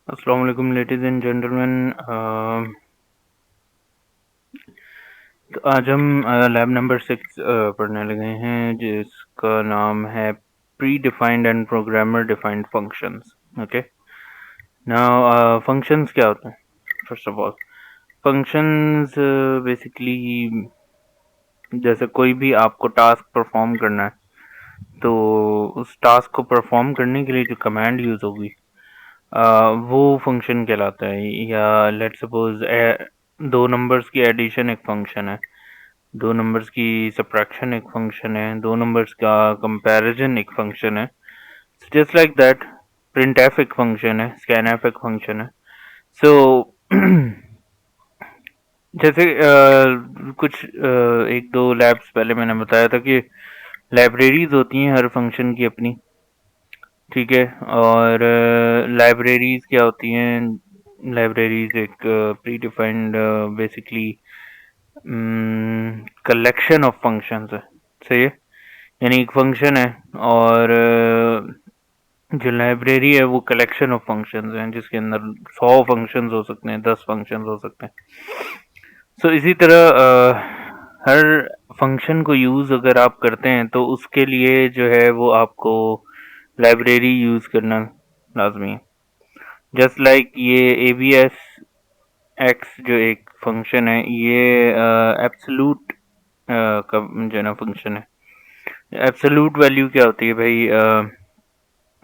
अस्सलाम वालेकुम ladies and gentleman. तो आज हम लैब नंबर 6 पढ़ने लगे हैं जिसका नाम है pre defined and programmer defined functions. Okay, now functions क्या होते हैं? First of all, functions basically जैसे कोई भी आपको टास्क परफॉर्म करना है तो उस टास्क को परफॉर्म करने के लिए जो कमांड यूज होगी वो फंक्शन कहलाता है। या लेट्स सपोज दो नंबर्स की एडिशन एक फंक्शन है, दो नंबर्स की सब्ट्रैक्शन एक फंक्शन है, दो नंबर्स का कंपैरिजन एक फंक्शन है। Just like that, print F एक फंक्शन है, स्कैन एफ एक फंक्शन है। सो जैसे कुछ एक दो लैब्स पहले मैंने बताया था कि लाइब्रेरीज होती हैं हर फंक्शन की अपनी। ठीक है, और लाइब्रेरीज क्या होती हैं? लाइब्रेरीज एक pre defined basically collection of functions है। सही है, यानी एक फंक्शन है और जो लाइब्रेरी है वो कलेक्शन ऑफ फंक्शंस हैं जिसके अंदर 100 फंक्शंस हो सकते हैं, 10 फंक्शंस हो सकते हैं। सो इसी तरह हर फंक्शन को यूज़ अगर आप करते हैं तो उसके लिए जो है वो आपको लाइब्रेरी यूज़ करना लाजमी है। जस्ट लाइक ये ABS एक्स जो एक फंक्शन है, ये एब्सोल्यूट का जो है ना फंक्शन है। एब्सोल्यूट वैल्यू क्या होती है भाई?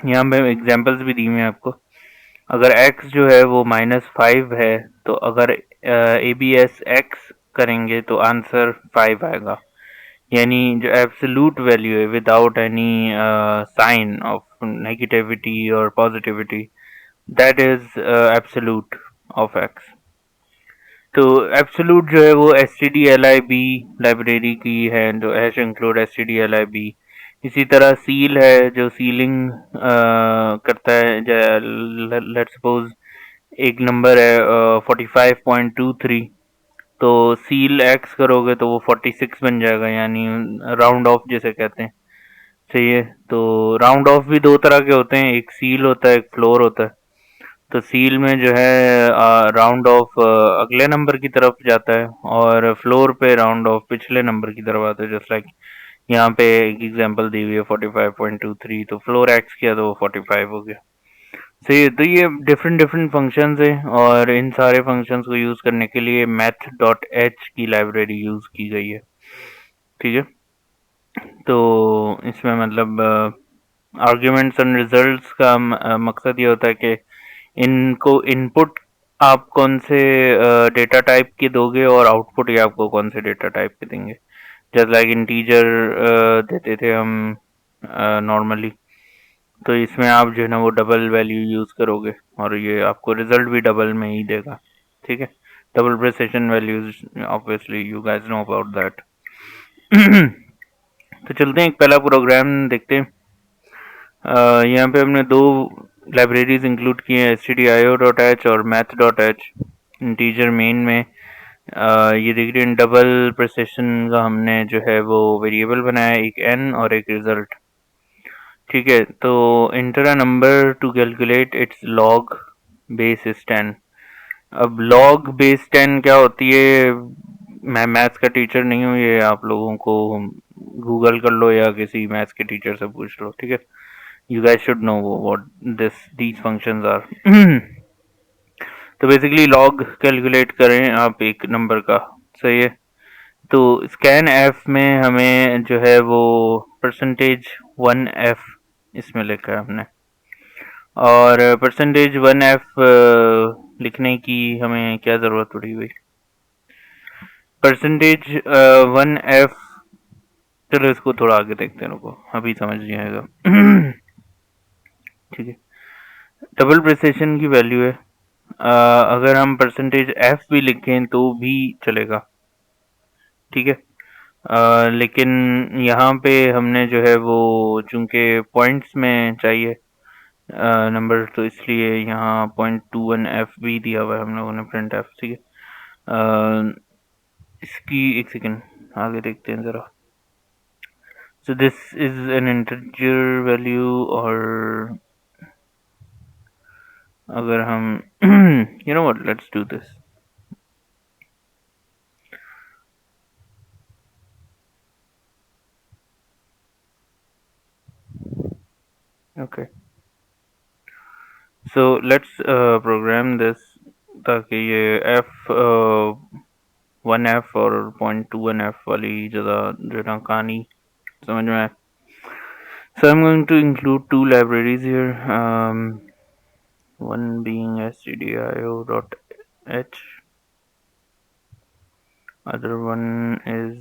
यहाँ पे एग्जांपल्स भी दी हुई हैं आपको। अगर x जो है वो -5 है तो अगर ABS x करेंगे तो आंसर 5 आएगा। यानी जो एब्सोल्यूट वैल्यू है without any sign of negativity और positivity, that is absolute of x। तो एब्सोल्यूट जो है वो stdlib लाइब्रेरी की है, जो हैश इंक्लूड stdlib। इसी तरह सील है जो सीलिंग करता है। लेट्स सपोज एक नंबर है 45.23, तो सील एक्स करोगे तो वो 46 बन जाएगा, यानी राउंड ऑफ जिसे कहते हैं। सही है, तो राउंड ऑफ भी दो तरह के होते हैं, एक सील होता है, एक फ्लोर होता है। तो सील में जो है राउंड ऑफ अगले नंबर की तरफ जाता है और फ्लोर पे राउंड ऑफ पिछले नंबर की तरफ आता है। जस्ट लाइक यहाँ पे एक एग्जांपल दी हुई है 45.23, तो फ्लोर एक्स किया तो वो 45 हो गया। सही है, तो ये डिफरेंट डिफरेंट फंक्शंस हैं और इन सारे फंक्शंस को यूज़ करने के लिए math.h की लाइब्रेरी यूज़ की गई है। ठीक है, तो इसमें मतलब आर्ग्यूमेंट्स एंड रिजल्ट्स का मकसद ये होता है कि इनको इनपुट आप कौन से डेटा टाइप के दोगे और आउटपुट ये आपको कौन से डेटा टाइप के देंगे। जस्ट लाइक इंटीजर देते थे हम नॉर्मली, तो इसमें आप जो है ना वो डबल वैल्यू यूज़ करोगे और ये आपको रिजल्ट भी डबल में ही देगा। ठीक है, double precision values, obviously you guys know about that. तो चलते हैं, एक पहला प्रोग्राम देखते हैं। यहाँ पे हमने दो लाइब्रेरीज इंक्लूड की हैं, stdio.h और math.h। इंटीजर मेन में ये देख रहे हैं डबल प्रिसिशन का हमने जो है वो वेरिएबल बनाया, एक n और एक रिजल्ट। ठीक है, तो inter a number two calculate its log base is 10। अब लॉग बेस 10 क्या होती है? मैं मैथ्स का टीचर नहीं हूँ, ये आप लोगों को गूगल कर लो या किसी मैथ्स के टीचर से पूछ लो। ठीक है, you guys should know what these functions are. तो बेसिकली लॉग कैलकुलेट करें आप एक नंबर का। सही है, तो स्कैन एफ में हमें जो है वो %1f इसमें लिखा है हमने, और %1f लिखने की हमें क्या ज़रूरत पड़ी भाई? %1f, चलो इसको थोड़ा आगे देखते हैं, रुको अभी समझ नहीं आएगा। ठीक है, डबल प्रिसिशन की वैल्यू है। अगर हम %f भी लिखें तो भी चलेगा। ठीक है, लेकिन यहाँ पे हमने जो है वो चूंकि पॉइंट्स में चाहिए नंबर, तो इसलिए यहाँ .21f भी दिया हुआ है हम लोगों ने, प्रिंट एफ। ठीक है, इसकी एक सेकेंड आगे देखते हैं ज़रा। So this is an integer value और अगर हम you know what, let's do this. Okay, so let's program this ताकि ये f 1f और 0.21f वाली जगह जो ना कहानी समझ में आए. So I'm going to include two libraries here. One being stdio.h, other one is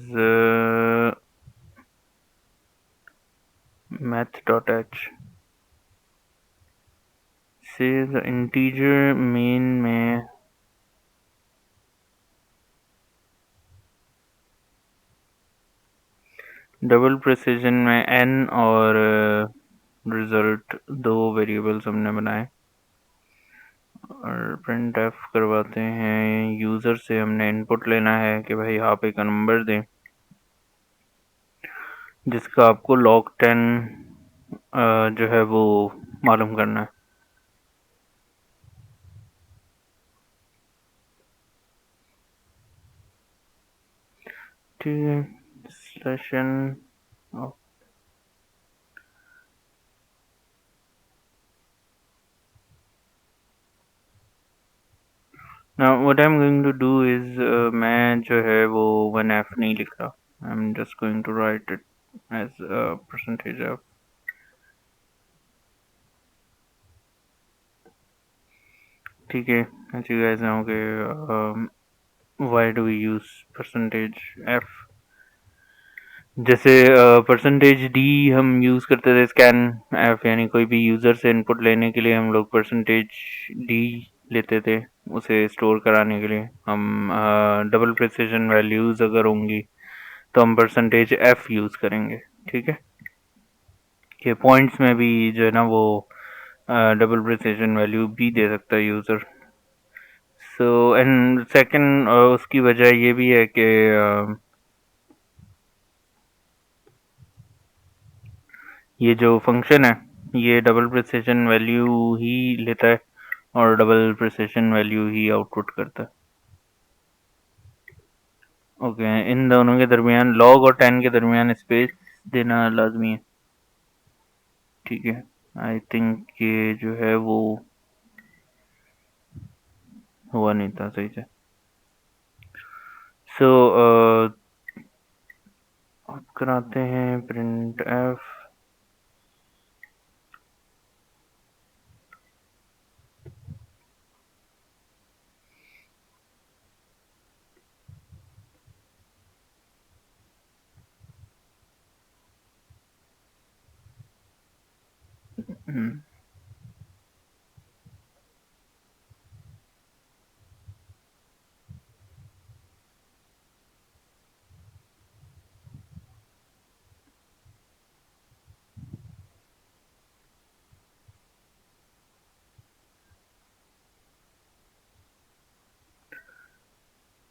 math.h. Say the integer main में डबल प्रिसिजन में n और रिजल्ट दो वेरिएबल्स हमने बनाए और प्रिंट एफ करवाते हैं. यूज़र से हमने इनपुट लेना है कि भाई आप एक नंबर दें जिसका आपको log 10 जो है वो मालूम करना है. ठीक है. Session Now what I'm going to do is मैं जो है वो 1f नहीं लिख रहा. I'm just going to write it as a percentage of. ठीक है. As you guys know कि why do we use percentage f. जैसे परसेंटेज डी हम यूज़ करते थे स्कैन एफ, यानी कोई भी यूज़र से इनपुट लेने के लिए हम लोग परसेंटेज डी लेते थे उसे स्टोर कराने के लिए. हम डबल प्रिसिजन वैल्यूज़ अगर होंगी तो हम परसेंटेज एफ यूज़ करेंगे. ठीक है. कि पॉइंट्स में भी जो है ना वो डबल प्रिसिजन वैल्यू भी दे सकता है यूज़र. सो एंड सेकंड उसकी वजह ये भी है कि ये जो फंक्शन है ये डबल प्रिसिजन वैल्यू ही लेता है और डबल प्रिसिजन वैल्यू ही आउटपुट करता है. ओके. इन दोनों के दरमियान लॉग और 10 के दरमियान स्पेस देना लाजमी है. ठीक है. आई थिंक ये जो है वो हुआ नहीं था सही से. सो अब कराते हैं प्रिंट एफ.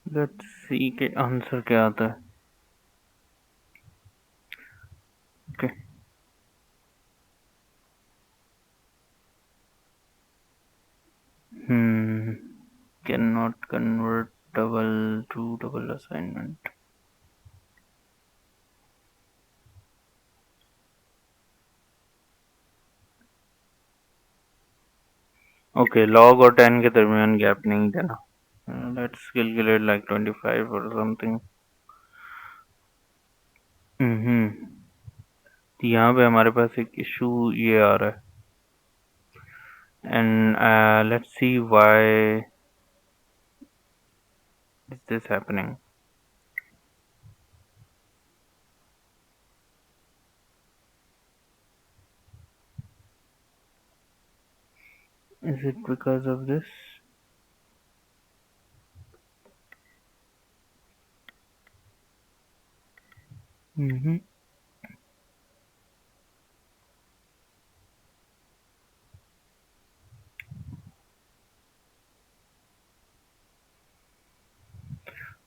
लेट्स सी के आंसर क्या आता है. Okay. Can not convert double two double assignment. Okay. Log और 10 के दरमियान गैप नहीं देना. लेट्स कैलकुलेट लाइक 25 और समथिंग. यहाँ पे हमारे पास एक इशू ये आ रहा है. And let's see why is this happening. Is it because of this.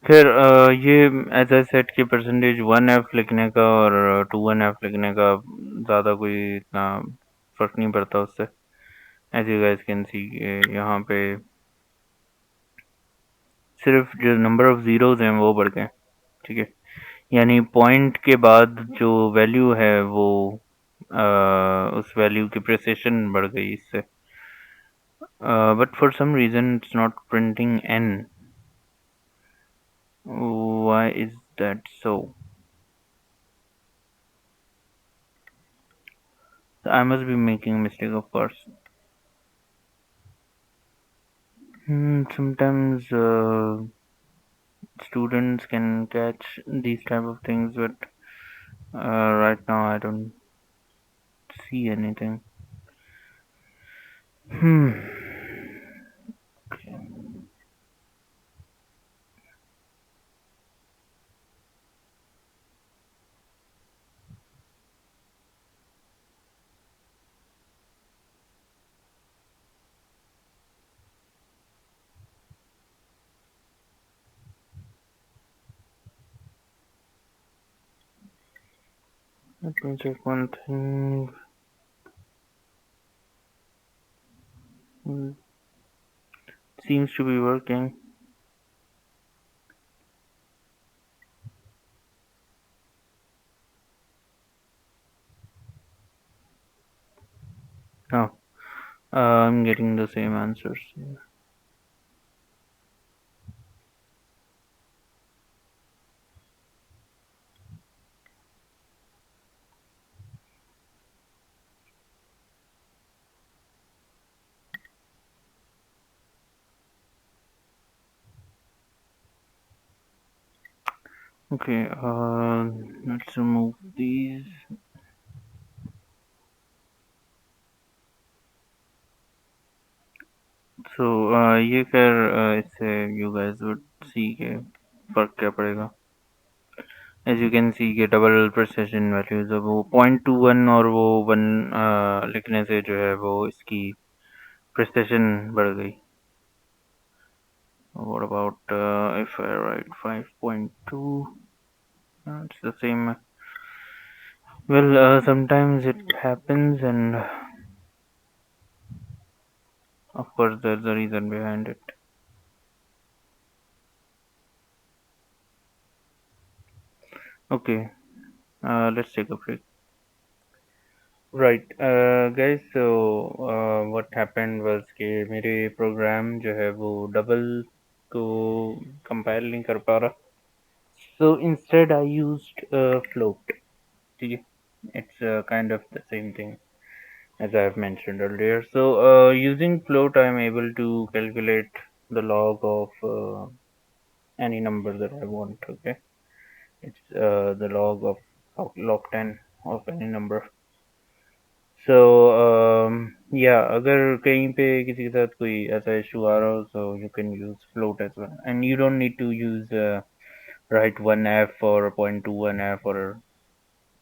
फिर ये एज आई सेट कि परसेंटेज 1f लिखने का और 2 1f लिखने का ज़्यादा कोई इतना फ़र्क नहीं पड़ता उससे. As you guys can see यहाँ पे सिर्फ जो नंबर ऑफ जीरोज हैं वो बढ़ गए, ठीक है। यानी पॉइंट के बाद जो वैल्यू है वो उस वैल्यू की प्रिसिशन बढ़ गई इससे। But for some reason it's not printing N, why is that so? I must be making a mistake, of course. Sometimes students can catch these type of things, but right now I don't see anything. Hmm. Let me check one thing. Hmm, seems to be working. Oh, I'm getting the same answers. Okay, let's remove these. So, ये कर इससे you guys would see के फर्क क्या पड़ेगा। As you can सी के double precision values अब वो 0.21 और वो 1 लिखने से जो है वो इसकी प्रिसिशन बढ़ गई। What about if I write 5.2? It's the same. Well, sometimes it happens, and of course, there's a reason behind it. Okay, let's take a break. Right, guys. So, what happened was कि मेरे programme जो है वो double को compile नहीं कर पा रहा। So instead, I used float. ठीक है? It's kind of the same thing as I have mentioned earlier. So using float, I am able to calculate the log of any number that I want. Okay, it's the log of log 10 of any number. So yeah, अगर कहीं पे किसी के साथ कोई ऐसा issue आ रहा हो, so you can use float as well, and you don't need to use write 1f or 0.21f or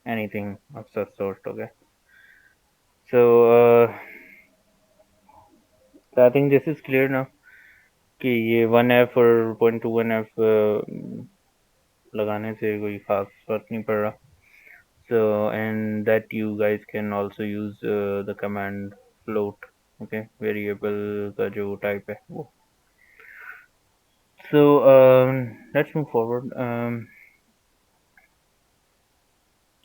anything of such sort. Okay, so I think this is clear now कि ये 1f और 0.21f लगाने से कोई खास फर्क नहीं पड़ रहा। So and that you guys can also use the command float. Okay, variable का जो type है वो। So let's move forward.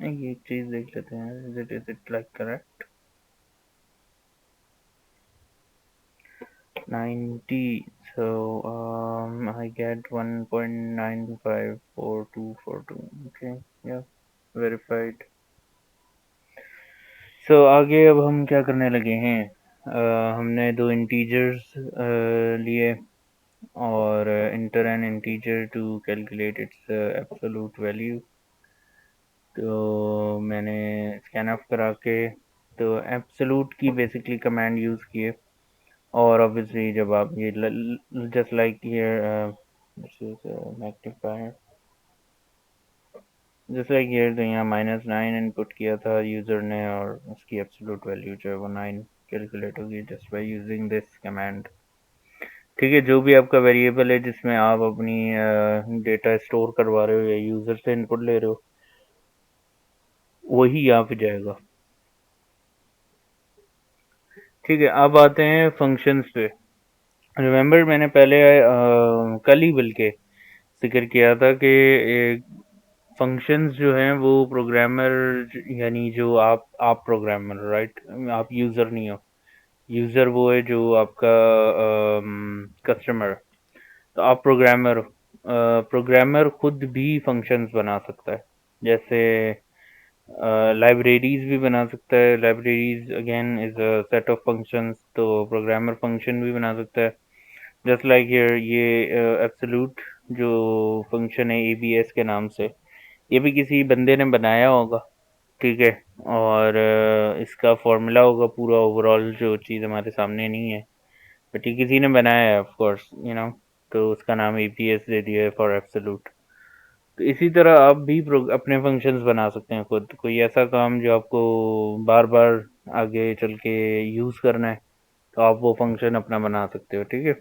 ये एक चीज देख लेते हैं, is it like correct? 90. So I get 1.954242. Okay, yeah, verified. So आगे अब हम क्या करने लगे हैं? हमने दो इंटीजर्स लिए और enter an integer to calculate its absolute value. तो मैंने स्कैन ऑफ करा के तो एब्सोल्यूट की बेसिकली कमांड यूज़ किए, और ऑब्वियसली जब आप ये just like here this is magnifier, just like here, तो यहाँ -9 इनपुट किया था यूज़र ने और उसकी एब्सोल्यूट वैल्यू जो है वो 9 कैलकुलेट होगी just by using this command. ठीक है, जो भी आपका वेरिएबल है जिसमें आप अपनी डेटा स्टोर करवा रहे हो या यूज़र से इनपुट ले रहे हो, वही यहाँ पे जाएगा। ठीक है, अब आते हैं फंक्शंस पे। रिमेंबर मैंने पहले कल ही बल्कि जिक्र किया था कि फंक्शंस जो हैं वो प्रोग्रामर, यानी जो आप प्रोग्रामर, राइट, आप यूज़र नहीं हो। यूज़र वो है जो आपका कस्टमर। तो आप प्रोग्रामर हो। प्रोग्रामर खुद भी फंक्शंस बना सकता है। जैसे लाइब्रेरीज भी बना सकता है। Libraries again is a set of functions, तो प्रोग्रामर फंक्शन भी बना सकता है। जस्ट लाइक हियर ये एब्सोल्यूट जो फंक्शन है एबीएस के नाम से, ये भी किसी बंदे ने बनाया होगा। ठीक है। और इसका फॉर्मूला होगा पूरा, ओवरऑल जो चीज़ हमारे सामने नहीं है, बट ये किसी ने बनाया है ऑफ कोर्स, तो उसका नाम एपीएस दे दिया है फॉर एब्सोल्यूट। तो इसी तरह आप भी अपने फंक्शंस बना सकते हैं खुद। कोई ऐसा काम जो आपको बार बार आगे चल के यूज़ करना है, तो आप वो फंक्शन अपना बना सकते हो। ठीक है।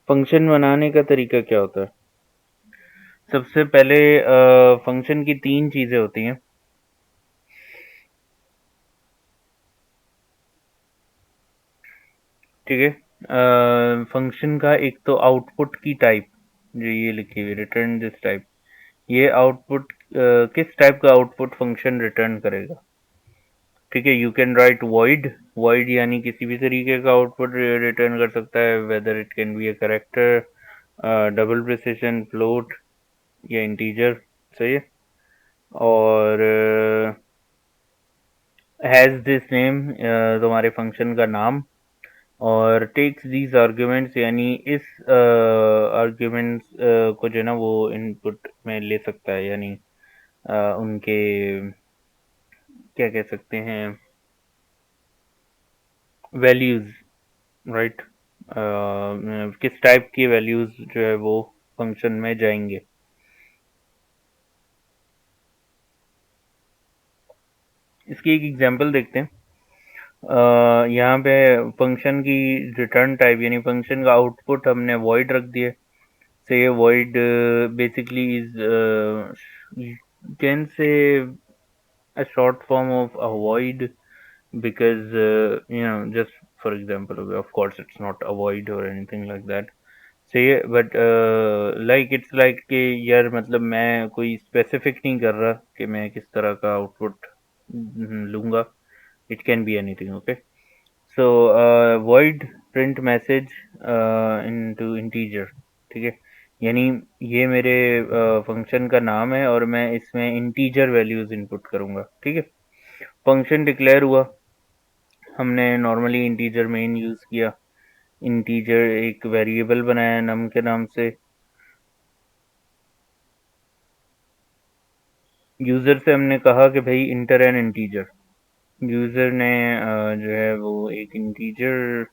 फंक्शन बनाने का तरीका क्या होता है? सबसे पहले फंक्शन की तीन चीज़ें होती हैं। ठीक है। फंक्शन का एक तो आउटपुट की टाइप, जो ये लिखी हुई रिटर्न दिस टाइप, ये आउटपुट किस टाइप का आउटपुट फंक्शन रिटर्न करेगा। ठीक है। You can write void. Void यानी किसी भी तरीके का आउटपुट रिटर्न कर सकता है, whether it can be a character, double precision, float या इंटीजर। सही है। और हैज दिस नेम, तुम्हारे फंक्शन का नाम। और टेक्स दीज आर्ग्यूमेंट्स, यानी इस आर्ग्यूमेंट्स को जो है ना वो इनपुट में ले सकता है, यानी उनके क्या कह सकते हैं, वैल्यूज, राइट। किस टाइप की वैल्यूज जो है वो फंक्शन में जाएंगे। इसकी एक एग्जांपल देखते हैं। यहाँ पे फंक्शन की रिटर्न टाइप, यानी फंक्शन का आउटपुट हमने वॉइड रख दिया। से void basically is you can say a short form of a void, because just for example, of course it's not a void or anything like that. say but like it's like कि यार मतलब मैं कोई specific नहीं कर रहा कि मैं किस तरह का आउटपुट लूंगा। It can be anything. Okay. So void print message into integer। ठीक है। यानी ये मेरे फंक्शन का नाम है और मैं इसमें इंटीजर वैल्यूज इनपुट करूंगा। ठीक है। फंक्शन डिक्लेयर हुआ, हमने नॉर्मली इंटीजर मेन यूज किया। इंटीजर एक वेरिएबल बनाया नम के नाम से। यूजर से हमने कहा कि भाई इंटर एन इंटीजर। यूजर ने जो है वो एक इंटीजर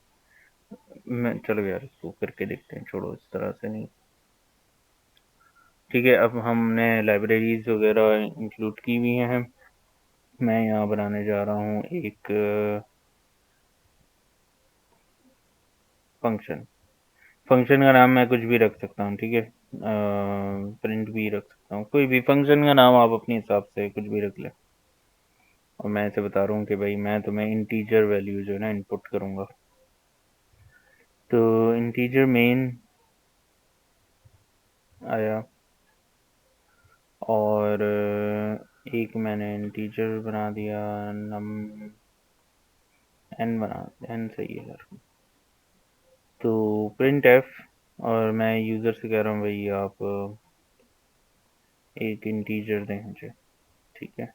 में, चलो यार इसको करके देखते हैं, छोड़ो इस तरह से नहीं। ठीक है। अब हमने लाइब्रेरीज वगैरह इंक्लूड की हुई हैं। मैं यहाँ बनाने जा रहा हूँ एक फंक्शन। फंक्शन का नाम मैं कुछ भी रख सकता हूँ। ठीक है। प्रिंट भी रख सकता हूँ, कोई भी फंक्शन का नाम आप अपने हिसाब से कुछ भी रख लें। और मैं ऐसे बता रहा हूँ कि भाई मैं तुम्हें इंटीजर वैल्यू जो है ना इनपुट करूँगा। तो इंटीजर मेन आया, और एक मैंने इंटीजर बना दिया, नम एन बना, एन सही है यार। तो प्रिंट एफ, और मैं यूज़र से कह रहा हूँ भाई आप एक इंटीजर दें मुझे। ठीक है।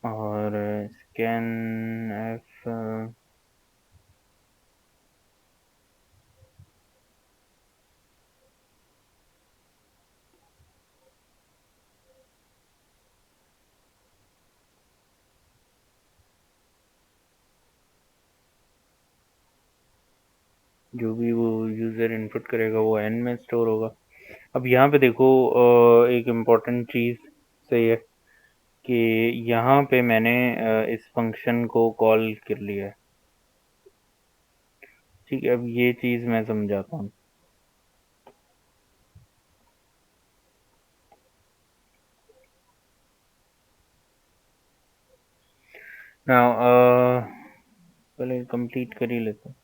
और स्कैन एफ, जो भी वो यूज़र इनपुट करेगा वो एन में स्टोर होगा। अब यहाँ पे देखो एक इम्पॉर्टेंट चीज़ सही है कि यहाँ पे मैंने इस फंक्शन को कॉल कर लिया है। ठीक है। अब ये चीज़ मैं समझाता हूँ। नाउ पहले कंप्लीट कर ही लेते हैं।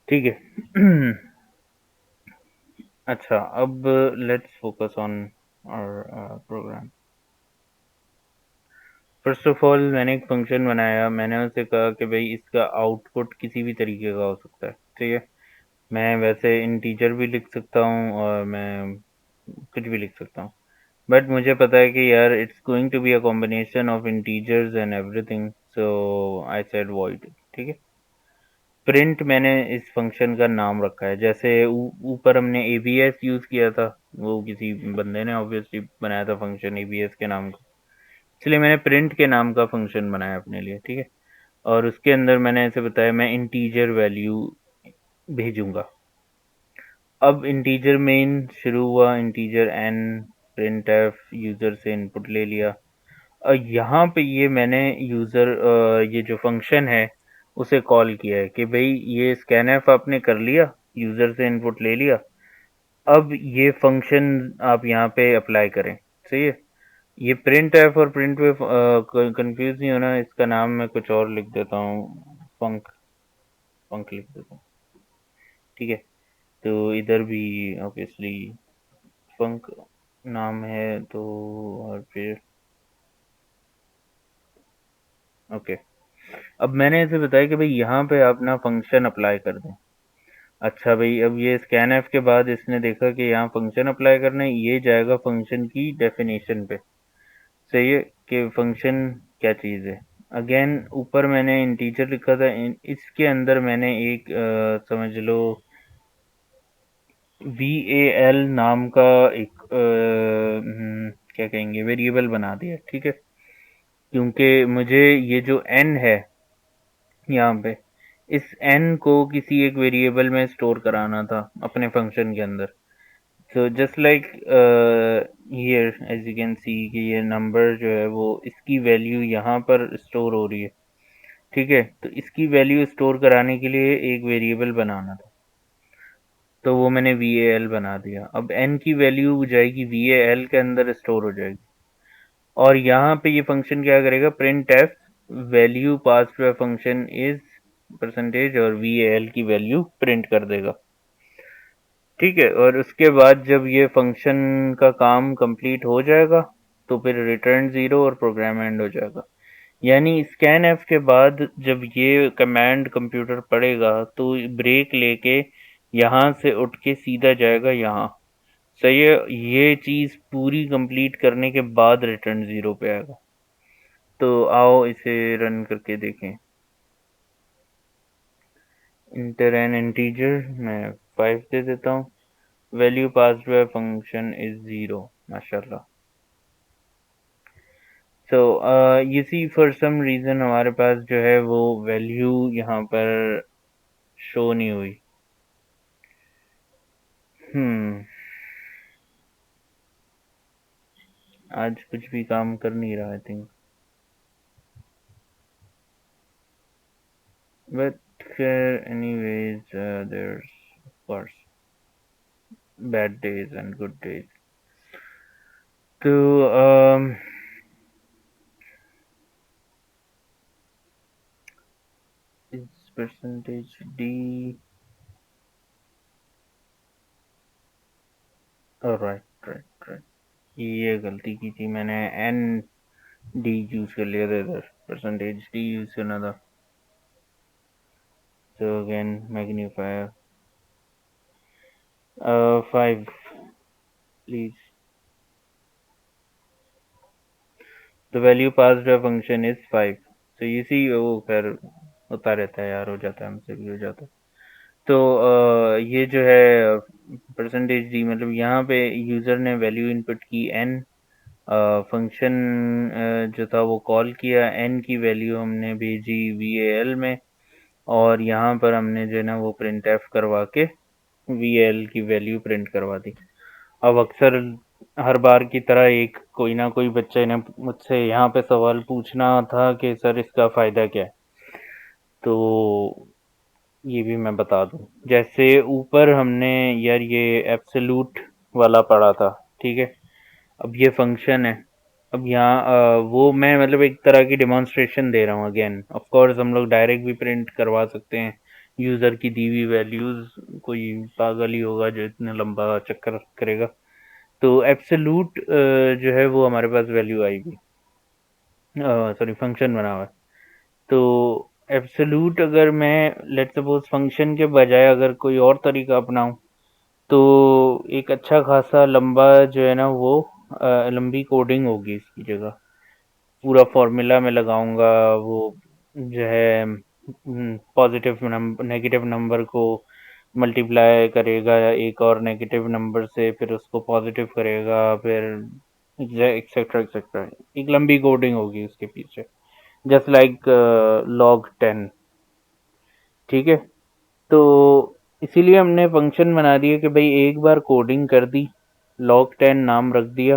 ठीक है। अच्छा, अब let's focus on our program. First of all मैंने एक फंक्शन बनाया, मैंने उसे कहा कि भाई इसका आउटपुट किसी भी तरीके का हो सकता है, ठीक है। मैं वैसे इंटीजर भी लिख सकता हूँ और मैं कुछ भी लिख सकता हूँ, बट मुझे पता है कि यार it's going to be a combination of integers and everything, so I said void, ठीक है। प्रिंट मैंने इस फंक्शन का नाम रखा है, जैसे ऊपर हमने abs यूज किया था, वो किसी बंदे ने ऑब्वियसली बनाया था फंक्शन abs के नाम का, इसलिए मैंने प्रिंट के नाम का फंक्शन बनाया अपने लिए, ठीक है। और उसके अंदर मैंने ऐसे बताया मैं इंटीजर वैल्यू भेजूंगा। अब इंटीजर मेन शुरू हुआ, integer n, print F, user से इनपुट ले लिया। यहाँ पे ये मैंने यूजर ये जो फंक्शन है उसे कॉल किया है कि भाई ये स्कैनफ आपने कर लिया, यूजर से इनपुट ले लिया, अब ये फंक्शन आप यहाँ पे अप्लाई करें, सही है। ये प्रिंट एफ और प्रिंट पे कंफ्यूज नहीं होना, इसका नाम मैं कुछ और लिख देता हूँ, फंक, फंक लिख देता हूँ, ठीक है। तो इधर भी ऑब्वियसली फंक नाम है, तो और फिर ओके। अब मैंने इसे बताया कि भाई यहाँ पे आप ना फंक्शन अप्लाई कर दें। अच्छा भाई, अब ये स्कैनफ के बाद इसने देखा कि यहाँ फंक्शन अप्लाई करना है, ये जाएगा फंक्शन की डेफिनेशन पे, सही है, कि फंक्शन क्या चीज़ है। अगेन ऊपर मैंने इंटीजर लिखा था, इसके अंदर मैंने एक समझ लो val नाम का एक क्या कहेंगे वेरिएबल बना दिया, ठीक है। क्योंकि मुझे ये जो n है यहाँ पे, इस n को किसी एक वेरिएबल में स्टोर कराना था अपने फंक्शन के अंदर। So just like here as you can see कि ये नंबर जो है वो इसकी वैल्यू यहाँ पर स्टोर हो रही है, ठीक है। तो इसकी वैल्यू स्टोर कराने के लिए एक वेरिएबल बनाना था, तो वो मैंने val बना दिया। अब n की वैल्यू जाएगी val के अंदर स्टोर हो जाएगी, और यहाँ पे ये फंक्शन क्या करेगा, print F value pass to function is percentage, और val की वैल्यू प्रिंट कर देगा, ठीक है। और उसके बाद जब ये फंक्शन का काम कंप्लीट हो जाएगा तो फिर रिटर्न जीरो और प्रोग्राम एंड हो जाएगा। यानी स्कैन एफ के बाद जब ये कमांड कंप्यूटर पढ़ेगा तो ब्रेक लेके यहाँ से उठ के सीधा जाएगा यहाँ, सही है। ये चीज पूरी कंप्लीट करने के बाद रिटर्न जीरो पे आएगा। तो आओ इसे रन करके देखें। इंटर एन इंटीजर मैं 5 दे देता हूँ, value pass by function is zero, माशाल्लाह। So you see for some reason हमारे पास जो है वो वैल्यू यहाँ पर शो नहीं हुई। हम्म, आज कुछ भी काम कर नहीं रहा I think, but anyways there's of course bad days and good days। तो इस percentage D, right right right, ये गलती की थी मैंने, एन डी यूज कर लिया था इधर, परसेंटेज डी यूज करना था। So again magnifier 5 please। The value passed by function is 5। तो इसी वो खैर होता रहता है यार, हो जाता है, हमसे भी हो जाता है। तो ये जो है परसेंटेज डी, मतलब यहाँ पे यूज़र ने वैल्यू इनपुट की n, फंक्शन जो था वो कॉल किया, n की वैल्यू हमने भेजी val में, और यहाँ पर हमने जो है ना वो प्रिंट एफ करवा के val की वैल्यू प्रिंट करवा दी। अब अक्सर हर बार की तरह एक कोई ना कोई बच्चे ने मुझसे यहाँ पे सवाल पूछना था कि सर इसका फ़ायदा क्या है, तो ये भी मैं बता दूं। जैसे ऊपर हमने यार ये एब्सोल्यूट वाला पढ़ा था, ठीक है। अब ये फंक्शन है। अब यहाँ वो मैं मतलब एक तरह की डेमोन्स्ट्रेशन दे रहा हूँ। अगेन ऑफ कोर्स हम लोग डायरेक्ट भी प्रिंट करवा सकते हैं यूज़र की दी हुई वैल्यूज़, कोई पागल ही होगा जो इतना लंबा चक्कर करेगा। तो एब्सोल्यूट जो है वो हमारे पास वैल्यू आएगी, सॉरी फंक्शन बना हुआ है। तो एब्सोल्यूट अगर मैं लेट सपोज फंक्शन के बजाय अगर कोई और तरीका अपनाऊं, तो एक अच्छा खासा लंबा जो है ना वो लंबी कोडिंग होगी इसकी जगह। पूरा फॉर्मूला में लगाऊंगा, वो जो है पॉजिटिव नंबर नेगेटिव नंबर को मल्टीप्लाई करेगा एक और नेगेटिव नंबर से, फिर उसको पॉजिटिव करेगा, फिर एक्सेट्रा एक्सेट्रा। एक लंबी कोडिंग होगी उसके पीछे, जस्ट लाइक log 10, ठीक है। तो इसीलिए हमने फंक्शन बना दिया कि भाई एक बार कोडिंग कर दी, log 10 नाम रख दिया,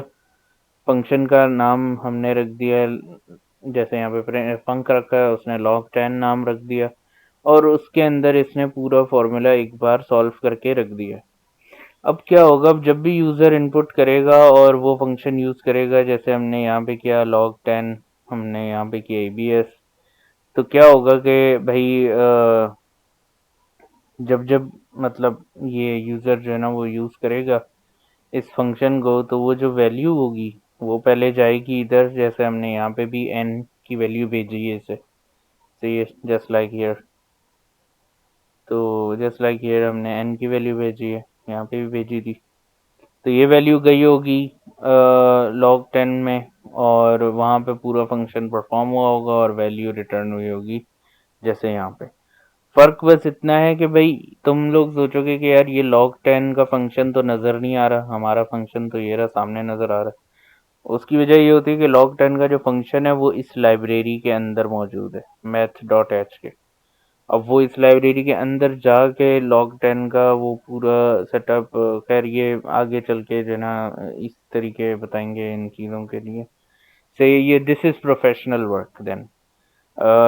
फंक्शन का नाम हमने रख दिया, जैसे यहाँ पे फंक रखा है उसने log 10 नाम रख दिया, और उसके अंदर इसने पूरा फॉर्मूला एक बार सॉल्व करके रख दिया। अब क्या होगा, अब जब भी यूज़र इनपुट करेगा और वो फंक्शन यूज़ करेगा, जैसे हमने यहाँ पे किया log 10, हमने यहाँ पे किया abs, तो क्या होगा कि भाई जब जब मतलब ये यूज़र जो है ना वो यूज़ करेगा इस फंक्शन को, तो वो जो वैल्यू होगी वो पहले जाएगी इधर, जैसे हमने यहाँ पे भी n की वैल्यू भेजी है इसे, तो ये जस्ट लाइक हियर। तो जस्ट लाइक हियर हमने n की वैल्यू भेजी है, यहाँ पे भी भेजी थी, तो ये वैल्यू गई होगी log 10 में, और वहाँ पे पूरा फंक्शन परफॉर्म हुआ होगा और वैल्यू रिटर्न हुई होगी जैसे यहाँ पे। फर्क बस इतना है कि भाई तुम लोग सोचोगे कि यार ये log 10 का फंक्शन तो नज़र नहीं आ रहा, हमारा फंक्शन तो ये रहा सामने नज़र आ रहा है। उसकी वजह ये होती है कि log 10 का जो फंक्शन है वो इस लाइब्रेरी के अंदर मौजूद है, math.h के। अब वो इस लाइब्रेरी के अंदर जाके log 10 का वो पूरा सेटअप, खैर ये आगे चल के जो है ना इस तरीके बताएंगे इन चीज़ों के लिए। से ये this is professional work then,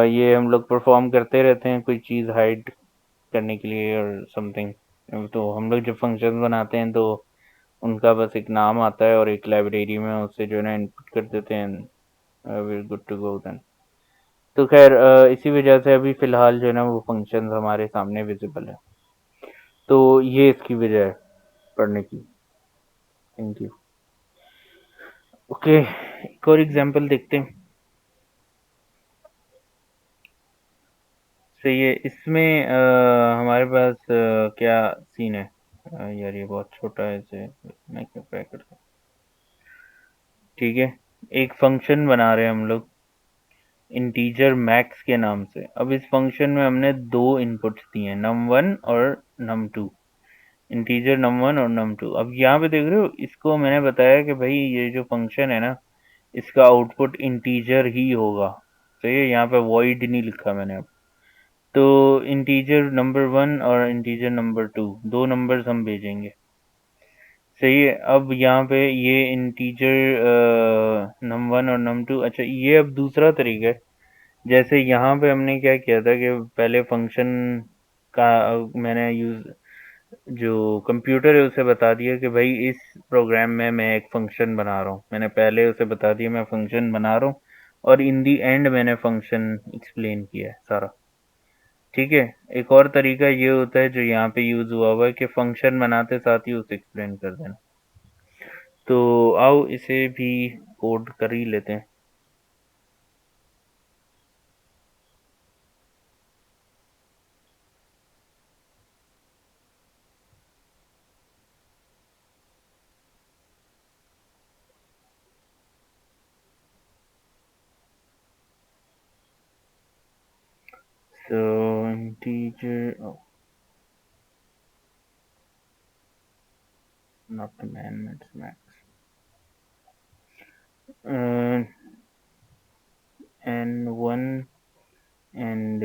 ये हम लोग परफॉर्म करते रहते हैं कोई चीज़ हाइड करने के लिए और समथिंग। तो हम लोग जब फंक्शन बनाते हैं तो उनका बस एक नाम आता है और एक लाइब्रेरी में उससे जो है ना इनपुट कर देते हैं, we good to go then. तो खैर इसी वजह से अभी फ़िलहाल जो है ना वो फंक्शंस हमारे सामने विज़िबल है। तो ये इसकी वजह है पढ़ने की। Thank you. ओके, एक और एग्जांपल देखते हैं। सही है, इसमें हमारे पास क्या सीन है। यार ये बहुत छोटा है, इसे मैं क्या ट्राई करता हूँ। ठीक है, एक फंक्शन बना रहे हैं हम लोग इंटीजर मैक्स के नाम से। अब इस फंक्शन में हमने दो इनपुट्स दिए हैं, num1 और num2, इंटीजर num1 और num2। अब यहाँ पे देख रहे हो, इसको मैंने बताया कि भाई ये जो फंक्शन है ना इसका आउटपुट इंटीजर ही होगा। तो ये यहाँ पे वॉइड नहीं लिखा मैंने। अब तो इंटीजर नंबर 1 और इंटीजर नंबर 2, दो नंबर्स हम भेजेंगे। सही है, अब यहाँ पे ये इंटीजर num1 और num2। अच्छा, ये अब दूसरा तरीका है। जैसे यहाँ पे हमने क्या किया था कि पहले फंक्शन का मैंने यूज़, जो कंप्यूटर है उसे बता दिया कि भाई इस प्रोग्राम में मैं एक फंक्शन बना रहा हूँ। मैंने पहले उसे बता दिया मैं फंक्शन बना रहा हूँ, और इन दी एंड मैंने फंक्शन एक्सप्लेन किया है सारा। ठीक है, एक और तरीका ये होता है जो यहाँ पे यूज़ हुआ हुआ है कि फंक्शन बनाते साथ ही उसे एक्सप्लेन कर देना। तो आओ इसे भी कोड कर ही लेते हैं। So integer, oh, not the man, it's max. N1 and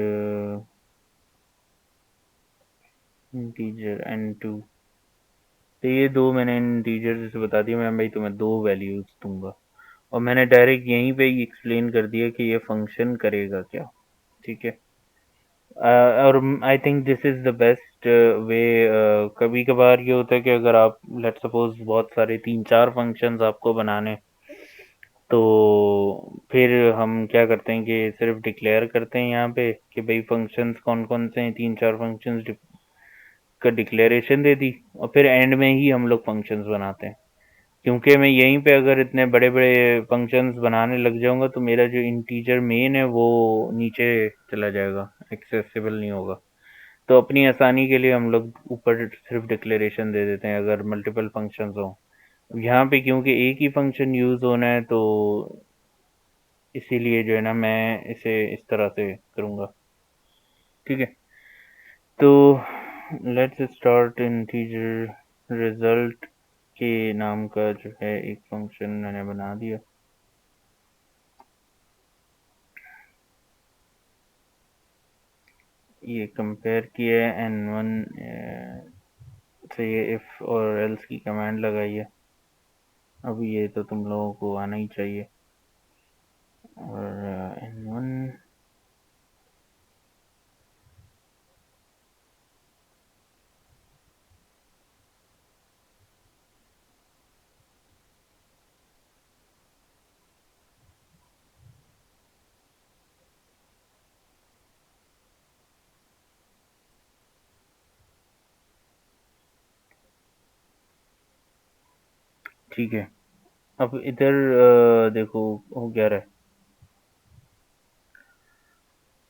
integer N2। तो ये दो मैंने इंटीजर जैसे बता दिया, मैं भाई तुम्हें दो वैल्यूज दूंगा और मैंने डायरेक्ट यहीं पे ही एक्सप्लेन कर दिया कि ये फंक्शन करेगा क्या। ठीक है। और I think this is the best way. कभी कभार ये होता है कि अगर आप लेट सपोज बहुत सारे 3-4 फंक्शंस आपको बनाने, तो फिर हम क्या करते हैं कि सिर्फ डिक्लेयर करते हैं यहाँ पे कि भाई फंक्शंस कौन कौन से हैं, 3-4 फंक्शंस का डिक्लेरेशन दे दी और फिर एंड में ही हम लोग फंक्शंस बनाते हैं। क्योंकि मैं यहीं पे अगर इतने बड़े बड़े फंक्शंस बनाने लग जाऊंगा तो मेरा जो इंटीजर मेन है वो नीचे चला जाएगा, एक्सेसिबल नहीं होगा। तो अपनी आसानी के लिए हम लोग ऊपर सिर्फ डिक्लेरेशन दे देते हैं अगर मल्टीपल फंक्शंस हो। यहाँ पे क्योंकि एक ही फंक्शन यूज होना है तो इसीलिए जो है ना मैं इसे इस तरह से करूँगा। ठीक है। तो लेट्स स्टार्ट इंटीजर रिजल्ट के नाम का जो है एक फंक्शन मैंने बना दिया। ये कंपेयर किया है N1 से, ये इफ और एल्स की कमांड लगाई है। अब ये तो तुम लोगों को आना ही चाहिए। और N1 ठीक है। अब इधर देखो हो क्या रहा है।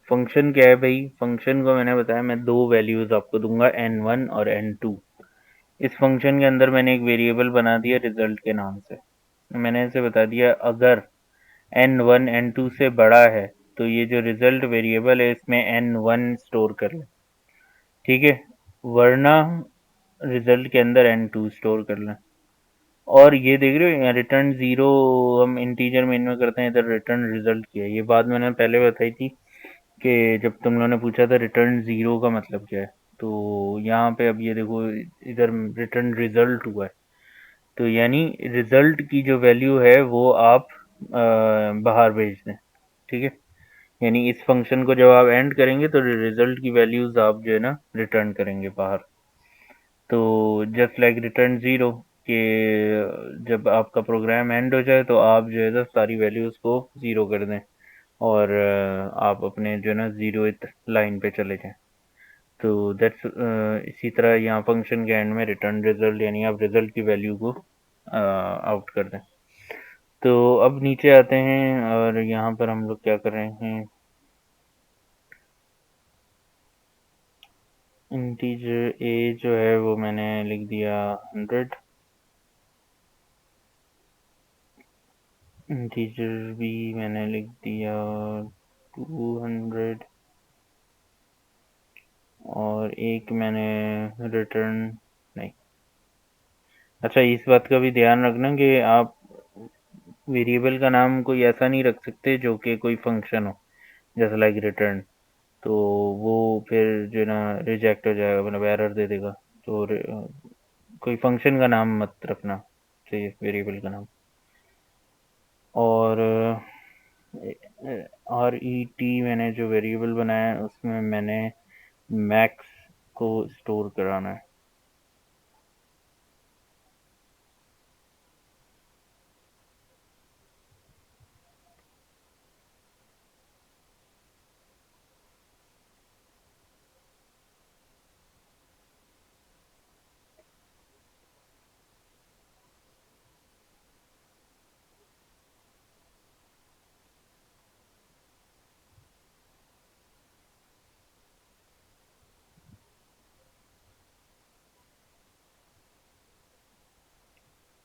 फंक्शन क्या है भाई, फंक्शन को मैंने बताया मैं दो वैल्यूज आपको दूंगा N1 और N2। इस फंक्शन के अंदर मैंने एक वेरिएबल बना दिया रिजल्ट के नाम से। मैंने इसे बता दिया अगर N1 N2 से बड़ा है तो ये जो रिजल्ट वेरिएबल है इसमें N1 स्टोर कर ले। ठीक है। वरना रिजल्ट के अंदर N2 स्टोर कर लें। और ये देख रहे हो यहाँ रिटर्न जीरो हम इंटीजर मेन में करते हैं, इधर रिटर्न रिजल्ट किया। ये बात मैंने पहले बताई थी कि जब तुम लोगों ने पूछा था रिटर्न जीरो का मतलब क्या है, तो यहाँ पे अब ये देखो इधर रिटर्न रिजल्ट हुआ है। तो यानी रिजल्ट की जो वैल्यू है वो आप बाहर भेज दें। ठीक है। यानी इस फंक्शन को जब आप एंड करेंगे तो रिजल्ट की वैल्यूज आप जो है ना रिटर्न करेंगे बाहर। तो जस्ट लाइक रिटर्न जीरो कि जब आपका प्रोग्राम एंड हो जाए तो आप जो है ना सारी वैल्यूज को जीरो कर दें और आप अपने जो है ना जीरोथ लाइन पे चले जाएं। तो दैट्स इसी तरह यहाँ फंक्शन के एंड में रिटर्न रिजल्ट यानी आप रिजल्ट की वैल्यू को आउट कर दें। तो अब नीचे आते हैं और यहाँ पर हम लोग क्या कर रहे हैं, इंटीजर ए जो है वो मैंने लिख दिया 100। इंटीजर बी मैंने लिख दिया 200। और एक मैंने रिटर्न नहीं। अच्छा इस बात का भी ध्यान रखना कि आप वेरिएबल का नाम कोई ऐसा नहीं रख सकते जो कि कोई फंक्शन हो, जैसे लाइक रिटर्न। तो वो फिर जो है ना रिजेक्ट हो जाएगा, मतलब एरर दे देगा। तो कोई फंक्शन का नाम मत रखना चाहिए वेरिएबल का नाम। और RET मैंने जो वेरिएबल बनाया है उसमें मैंने मैक्स को स्टोर कराना है।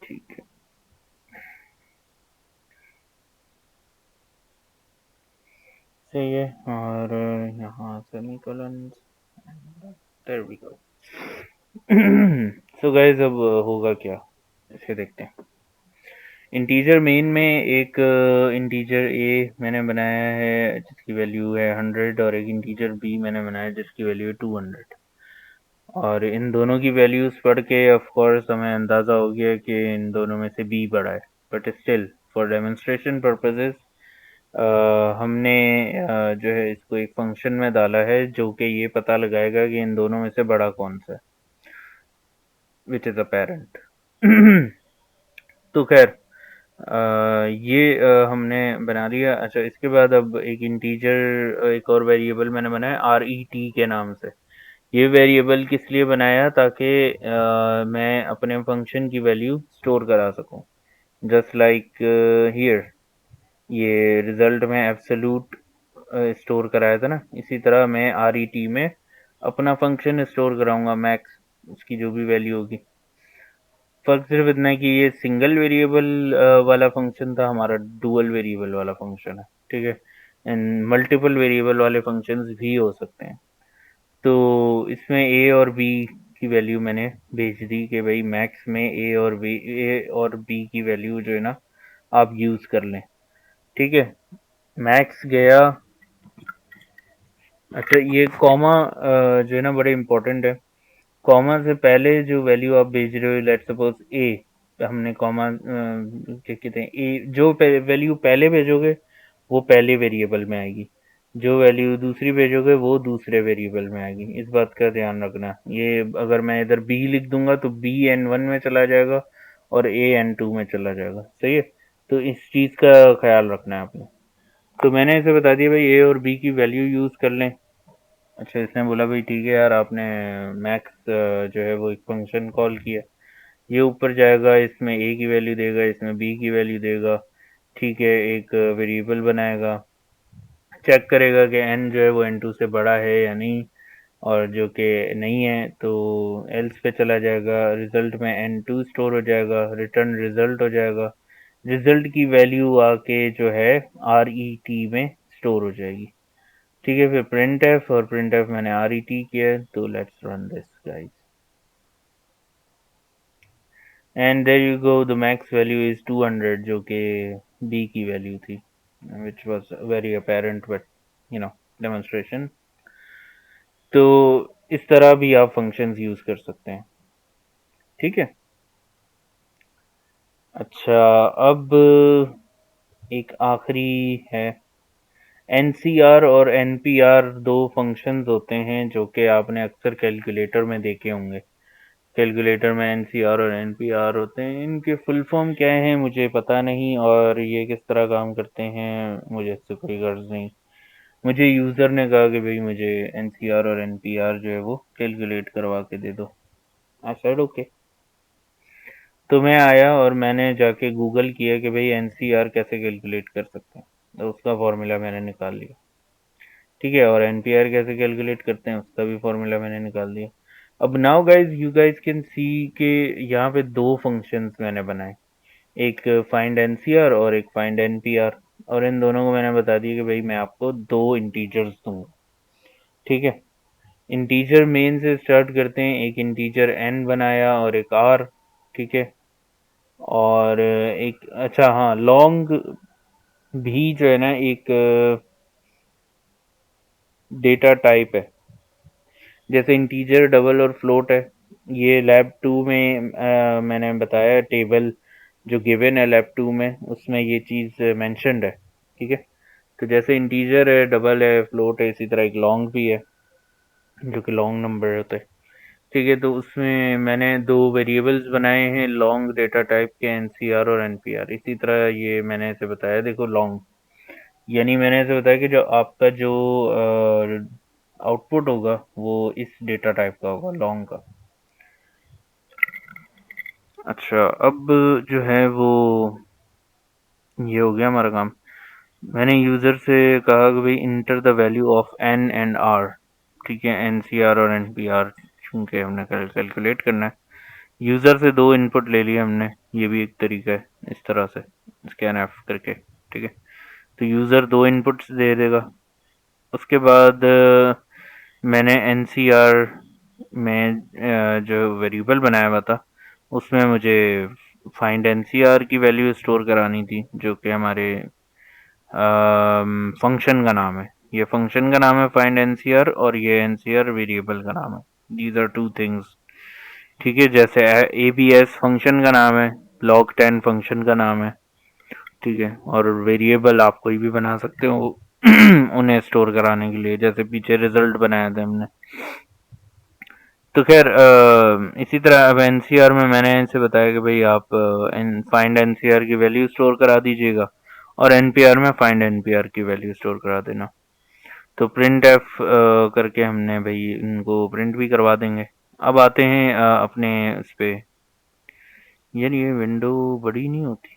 ठीक है। सही है। और यहाँ semicolon, there we go. So guys अब होगा क्या, इसे देखते हैं। इंटीजर मेन में एक इंटीजर ए मैंने बनाया है जिसकी वैल्यू है 100, और एक इंटीजर बी मैंने बनाया है जिसकी वैल्यू है 200। और इन दोनों की वैल्यूज पढ़ के ऑफ कोर्स हमें अंदाज़ा हो गया कि इन दोनों में से बी बड़ा है। But still for demonstration purposes हमने जो है इसको एक फंक्शन में डाला है जो कि ये पता लगाएगा कि इन दोनों में से बड़ा कौन सा है, विच इज़ अपेरेंट। तो खैर ये हमने बना लिया। अच्छा, इसके बाद अब एक इंटीजर एक और वेरिएबल मैंने बनाया आर ई टी के नाम से। ये वेरिएबल किस लिए बनाया, ताकि मैं अपने फंक्शन की वैल्यू स्टोर करा सकूं। जस्ट लाइक हियर, ये रिजल्ट में एब्सोल्यूट स्टोर कराया था ना, इसी तरह मैं आर ई टी में अपना फंक्शन स्टोर कराऊंगा मैक्स, उसकी जो भी वैल्यू होगी। फर्क सिर्फ इतना है कि ये सिंगल वेरिएबल वाला फंक्शन था, हमारा डुअल वेरिएबल वाला फंक्शन है। ठीक है, एंड मल्टीपल वेरिएबल वाले फंक्शंस भी हो सकते हैं। तो इसमें ए और बी की वैल्यू मैंने भेज दी कि भाई मैक्स में ए और बी की वैल्यू जो है ना आप यूज कर लें। ठीक है, मैक्स गया। अच्छा, ये कॉमा जो है ना बड़े इंपॉर्टेंट है। कॉमा से पहले जो वैल्यू आप भेज रहे हो, लेट्स सपोज ए, हमने कॉमा क्या कहते हैं, ए जो वैल्यू पहले भेजोगे वो पहले वेरिएबल में आएगी, जो वैल्यू दूसरी भेजोगे वो दूसरे वेरिएबल में आएगी। इस बात का ध्यान रखना। ये अगर मैं इधर बी लिख दूंगा तो बी एन वन में चला जाएगा और ए एन टू में चला जाएगा। सही है, तो इस चीज़ का ख्याल रखना है आपने। तो मैंने इसे बता दिया भाई ए और बी की वैल्यू यूज़ कर लें। अच्छा, इसने बोला भाई ठीक है यार, आपने मैक्स जो है वो एक फंक्शन कॉल किया, ये ऊपर जाएगा, इसमें ए की वैल्यू देगा, इसमें बी की वैल्यू देगा। ठीक है, एक वेरिएबल बनाएगा, चेक करेगा कि एन जो है वो एन टू से बड़ा है या नहीं, और जो कि नहीं है तो एल्स पे चला जाएगा। रिजल्ट में एन टू स्टोर हो जाएगा, रिटर्न रिजल्ट हो जाएगा। रिजल्ट की वैल्यू आके जो है आर ई टी में स्टोर हो जाएगी। ठीक है, फिर प्रिंट एफ, और प्रिंट एफ मैंने आर ई टी किया है, तो let's run this guys. And there you go, the max value is 200, जो कि बी की वैल्यू थी, which was very apparent but demonstration. तो इस तरह भी आप फंक्शंस यूज कर सकते हैं। ठीक है। अच्छा, अब एक आखिरी है। एनसीआर और एनपीआर दो फंक्शंस होते हैं जो कि आपने अक्सर कैलकुलेटर में देखे होंगे। कैलकुलेटर में एनसीआर और एनपीआर होते हैं। इनके फुल फॉर्म क्या है मुझे पता नहीं, और ये किस तरह काम करते हैं मुझे इससे कोई गर्ज नहीं। मुझे यूज़र ने कहा कि भाई मुझे एनसीआर और एनपीआर जो है वो कैलकुलेट करवा के दे दो। I said okay. तो मैं आया और मैंने जाके गूगल किया कि भाई एनसीआर कैसे कैलकुलेट कर सकते हैं, तो उसका फॉर्मूला मैंने निकाल लिया। ठीक है, और एनपीआर कैसे कैलकुलेट करते हैं उसका भी फॉर्मूला मैंने निकाल दिया। अब now guys you guys can see के यहाँ पे दो फंक्शंस मैंने बनाए, एक फाइंड एनसीआर और एक फाइंड एनपीआर। और इन दोनों को मैंने बता दिया कि भाई मैं आपको दो इंटीजर्स दूंगा। ठीक है, इंटीजर मेन से स्टार्ट करते हैं। एक इंटीजर एन बनाया और एक आर। ठीक है, और एक अच्छा हाँ, लॉन्ग भी जो है ना एक डेटा टाइप है। जैसे इंटीजर, डबल और फ्लोट है। ये लैब टू में मैंने बताया टेबल जो गिवन है लैब टू में, उसमें ये चीज़ मेंशन्ड है। ठीक है, तो जैसे इंटीजर है, डबल है, फ्लोट है, इसी तरह एक लॉन्ग भी है जो कि लॉन्ग नंबर होता है। ठीक है, तो उसमें मैंने दो वेरिएबल्स बनाए हैं लॉन्ग डेटा टाइप के, एनसीआर और एनपीआर। इसी तरह ये मैंने ऐसे बताया, देखो लॉन्ग यानी मैंने ऐसे बताया कि जो आपका जो आउटपुट होगा वो इस डेटा टाइप का होगा, लॉन्ग का। अच्छा, अब जो है वो ये हो गया हमारा काम। मैंने यूज़र से कहा कि भाई enter the value of N and R. ठीक है, एन सी आर और एन पी आर चूँकि हमने कैलकुलेट करना है। यूज़र से दो इनपुट ले लिए हमने, ये भी एक तरीका है इस तरह से स्कैन एफ करके। ठीक है, तो यूज़र दो इनपुट्स दे देगा। उसके बाद मैंने एनसीआर में जो वेरिएबल बनाया हुआ था उसमें मुझे फाइंड एनसीआर की वैल्यू स्टोर करानी थी, जो कि हमारे फंक्शन का नाम है। ये फंक्शन का नाम है फाइंड एनसीआर, और ये एनसीआर वेरिएबल का नाम है। These are two things. ठीक है, जैसे एबीएस फंक्शन का नाम है, log 10 फंक्शन का नाम है। ठीक है, और वेरिएबल आप कोई भी बना सकते हो उन्हें स्टोर कराने के लिए, जैसे पीछे रिजल्ट बनाया था हमने। तो खैर इसी तरह अब एनसीआर में मैंने इनसे बताया कि भाई आप फाइंड एनसीआर की वैल्यू स्टोर करा दीजिएगा, और एनपीआर में फाइंड एनपीआर की वैल्यू स्टोर करा देना। तो प्रिंट एफ करके हमने भाई इनको प्रिंट भी करवा देंगे। अब आते हैं अपने उस पे। यार ये विंडो बड़ी नहीं होती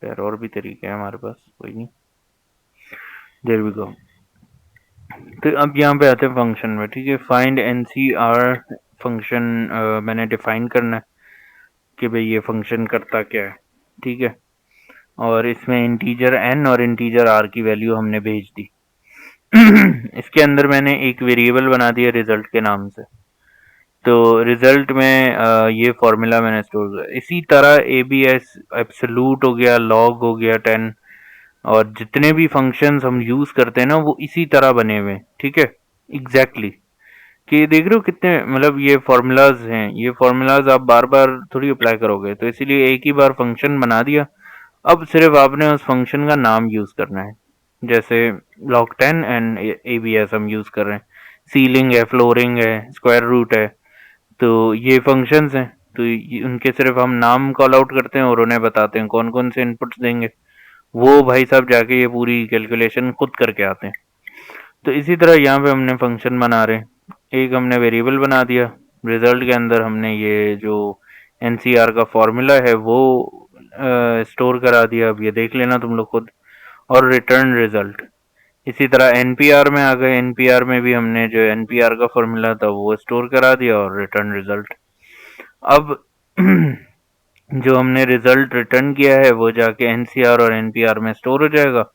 यार, और भी तरीके हैं हमारे पास, कोई नहीं। There we go. तो अब यहाँ पे आते हैं फंक्शन में। ठीक है, फाइंड एनसीआर फंक्शन मैंने डिफाइन करना है कि भाई ये फंक्शन करता क्या है। ठीक है, और इसमें इंटीजर एन और इंटीजर आर की वैल्यू हमने भेज दी। इसके अंदर मैंने एक वेरिएबल बना दिया रिजल्ट के नाम से। तो रिजल्ट में ये फॉर्मूला मैंने स्टोर किया। इसी तरह ए बी एस एब्सोल्यूट हो गया, लॉग हो गया 10, और जितने भी फंक्शंस हम यूज करते हैं ना वो इसी तरह बने हुए हैं। ठीक है, एग्जैक्टली exactly। कि देख रहे हो कितने, मतलब ये फॉर्मूलाज हैं, ये फॉर्मूलाज आप बार बार थोड़ी अप्लाई करोगे, तो इसीलिए एक ही बार फंक्शन बना दिया। अब सिर्फ आपने उस फंक्शन का नाम यूज करना है। जैसे log 10 and A B S हम यूज कर रहे हैं, सीलिंग है, फ्लोरिंग है, स्क्वायर रूट है। तो ये फंक्शंस हैं, तो उनके सिर्फ हम नाम कॉल आउट करते हैं और उन्हें बताते हैं कौन कौन से इनपुट्स देंगे। वो भाई साहब जाके ये पूरी कैलकुलेशन खुद करके आते हैं। तो इसी तरह यहाँ पे हमने फंक्शन बना रहे हैं। एक हमने वेरिएबल बना दिया, रिजल्ट के अंदर हमने ये जो एनसीआर का फॉर्मूला है वो स्टोर करा दिया। अब ये देख लेना तुम लोग खुद। और रिटर्न रिजल्ट। इसी तरह एनपीआर में आ गए, एनपीआर में भी हमने जो एनपीआर का फॉर्मूला था वो स्टोर करा दिया और रिटर्न रिजल्ट। अब जो हमने रिजल्ट रिटर्न किया है वो जाके एनसीआर और एनपीआर में स्टोर हो जाएगा,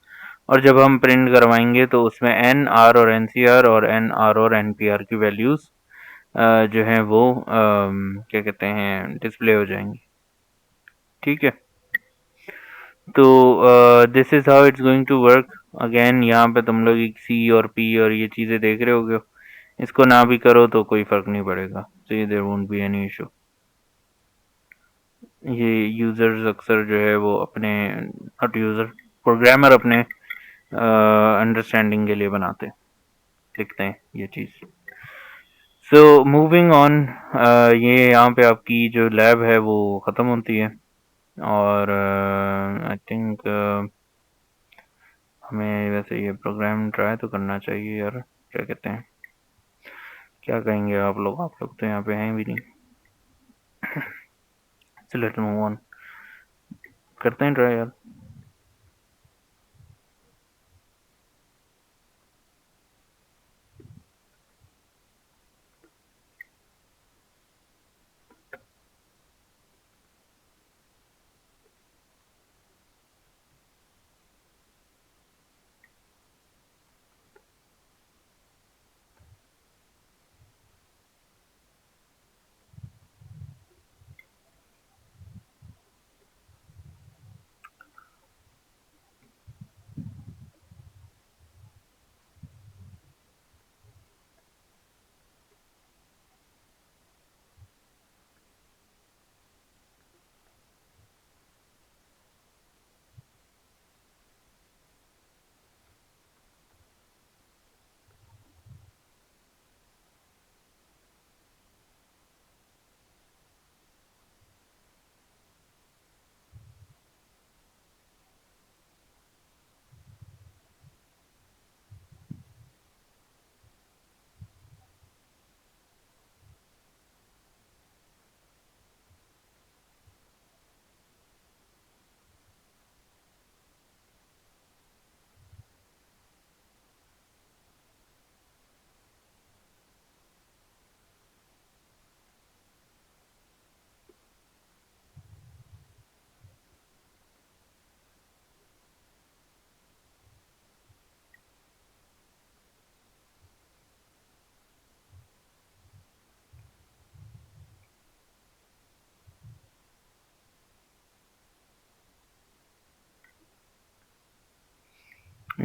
और जब हम प्रिंट करवाएंगे तो उसमें एन आर और एनसीआर और एन आर और एनपीआर की वैल्यूज जो है वो क्या कहते हैं डिस्प्ले हो जाएंगी। ठीक है, तो this is how it's going to work. Again यहाँ पे तुम लोग एक सी और पी और ये चीज़ें देख रहे होगे, इसको ना भी करो तो कोई फर्क नहीं पड़ेगा, so there won't be any issue. ये यूजर्स अक्सर जो है वो अपने, नॉट यूजर, प्रोग्रामर अपने अंडरस्टैंडिंग के लिए बनाते हैं, लिखते हैं ये चीज़। सो मूविंग ऑन, ये यहाँ पे आपकी जो लैब है वो ख़त्म होती है, और आई थिंक हमें वैसे ये प्रोग्राम ट्राई तो करना चाहिए यार। क्या कहते हैं, क्या कहेंगे आप लोग तो यहाँ पे हैं भी नहीं। सो लेट्स मूव ऑन, करते हैं ट्राई यार।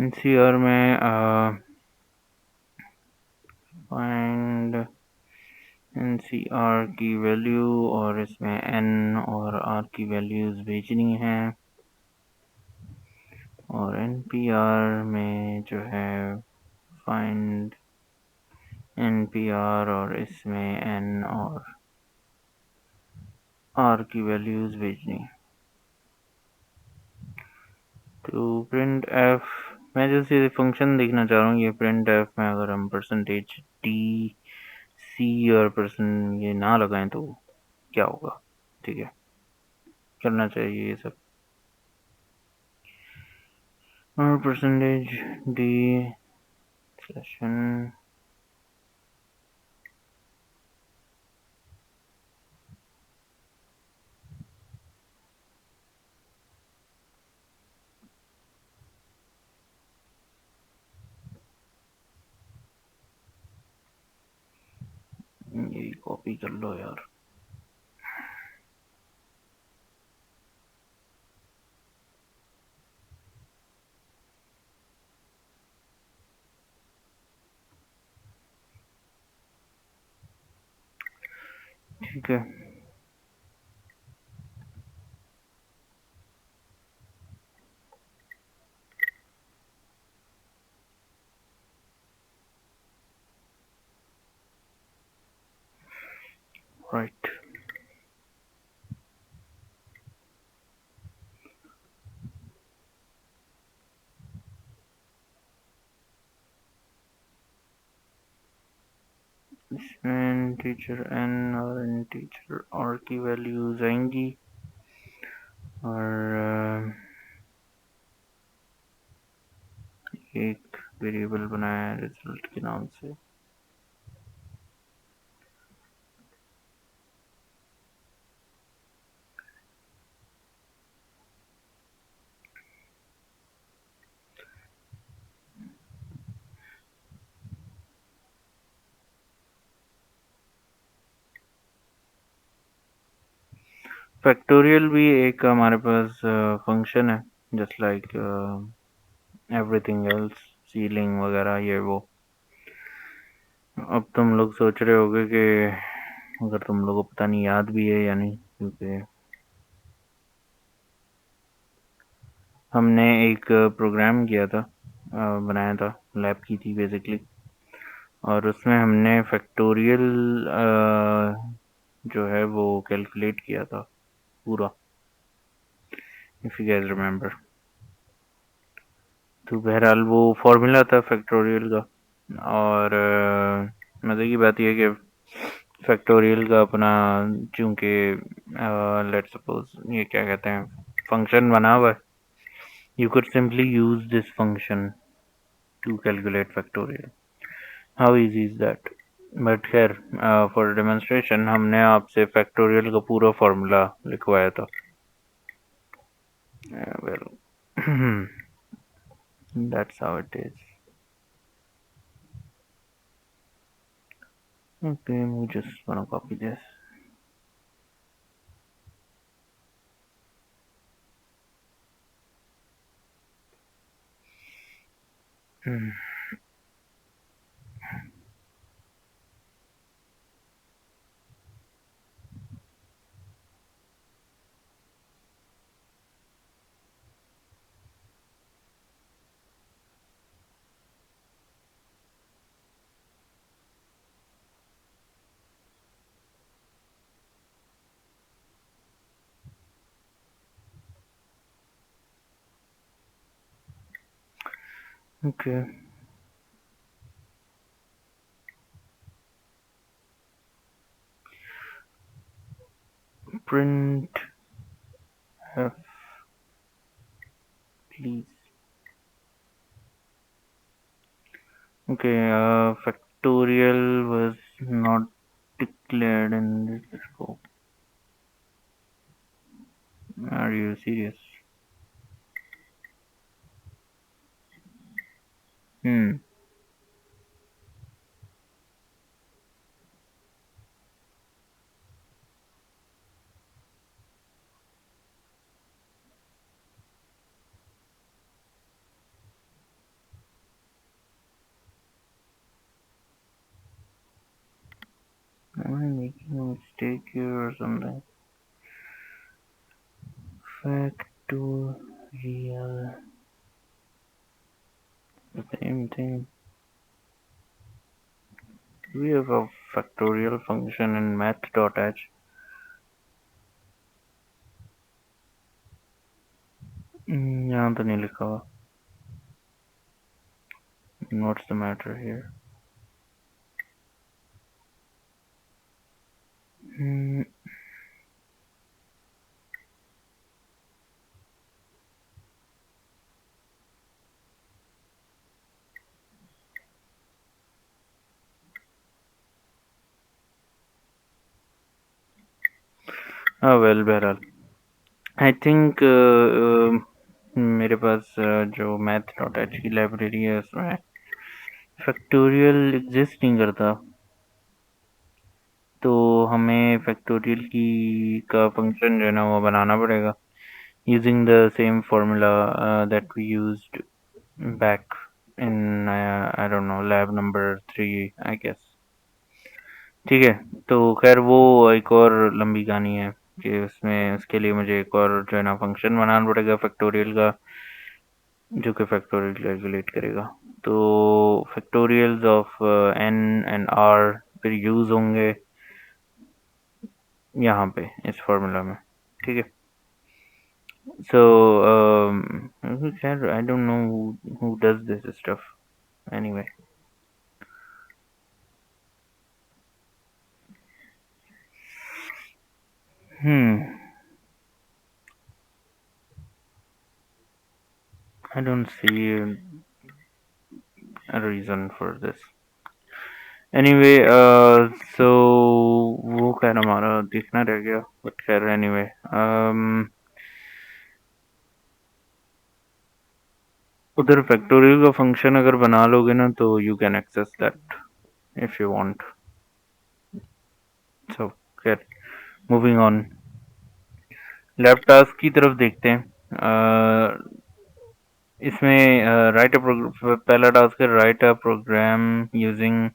एनसीआर में फाइंड एनसीआर की वैल्यू और इसमें एन और आर की वैल्यूज भेजनी है, और एनपीआर में जो है फाइंड एनपीआर और इसमें एन और आर की वैल्यूज भेजनी है। तो प्रिंट एफ, मैं जैसे फंक्शन देखना चाह रहा हूँ, ये प्रिंट एफ में अगर हम परसेंटेज टी सी और परसेंट ये ना लगाएं तो क्या होगा? ठीक है, करना चाहिए ये सब। और परसेंटेज डी सेशन ये कॉपी कर लो यार। ठीक है, राइट। इसमें टीचर एन और टीचर आर की वैल्यूज आएंगी, और एक वेरिएबल बनाया है रिजल्ट के नाम से। फैक्टोरियल भी एक हमारे पास फंक्शन है, just like everything else, ceiling वगैरह ये वो। अब तुम लोग सोच रहे होगे कि अगर तुम लोगों को पता नहीं याद भी है या नहीं, क्योंकि हमने एक प्रोग्राम किया था, बनाया था, लैब की थी बेसिकली, और उसमें हमने फैक्टोरियल जो है वो कैलकुलेट किया था पूरा, इफ यू गाइस रिमेम्बर। तो बहरहाल वो फॉर्मूला था फैक्टोरियल का, और मज़े की बात यह है कि फैक्टोरियल का अपना, चूंकि लेट सपोज ये क्या कहते हैं, फंक्शन बना हुआ है, you could simply use this function to calculate factorial. How easy is that? But खैर, फॉर डेमोन्स्ट्रेशन हमने आपसे फैक्टोरियल का पूरा फॉर्मूला लिखवाया था। Well, that's how it is. Okay, we just wanna copy this. Okay. Print f, please. Okay, factorial was not declared in this scope. Are you serious? Hmm. Am I making a mistake here or something? Factorial. The same thing. We have a factorial function in math.h. यहाँ तो नहीं लिखा हुआ. What's the matter here? Well बहरहाल I think मेरे पास जो math dot H की library है उसमें फैक्टोरियल एग्जिस्ट नहीं करता, तो हमें फैक्टोरियल की का फंक्शन जो है ना वो बनाना पड़ेगा using the same formula that we used back in I don't know lab number 3 I guess. ठीक है, तो खैर वो एक और लंबी कहानी है कि उसमें उसके लिए मुझे एक और जो है ना फंक्शन बनाना पड़ेगा फैक्टोरियल का, जो कि फैक्टोरियल कैलकुलेट करेगा. तो factorials of N and R फिर यूज होंगे यहाँ पे इस फॉर्मूला में. ठीक है, सो खैर आई don't know who does this stuff anyway. I don't see a reason for this. Anyway, so वो खैर हमारा देखना रह गया, बट खैर anyway, उधर फैक्टोरियल का फंक्शन अगर बना लोगे ना तो you can access that if you want. So खैर मूविंग ऑन, लैब टास्क की तरफ देखते हैं. इसमें राइट पहला टास्क है write a program using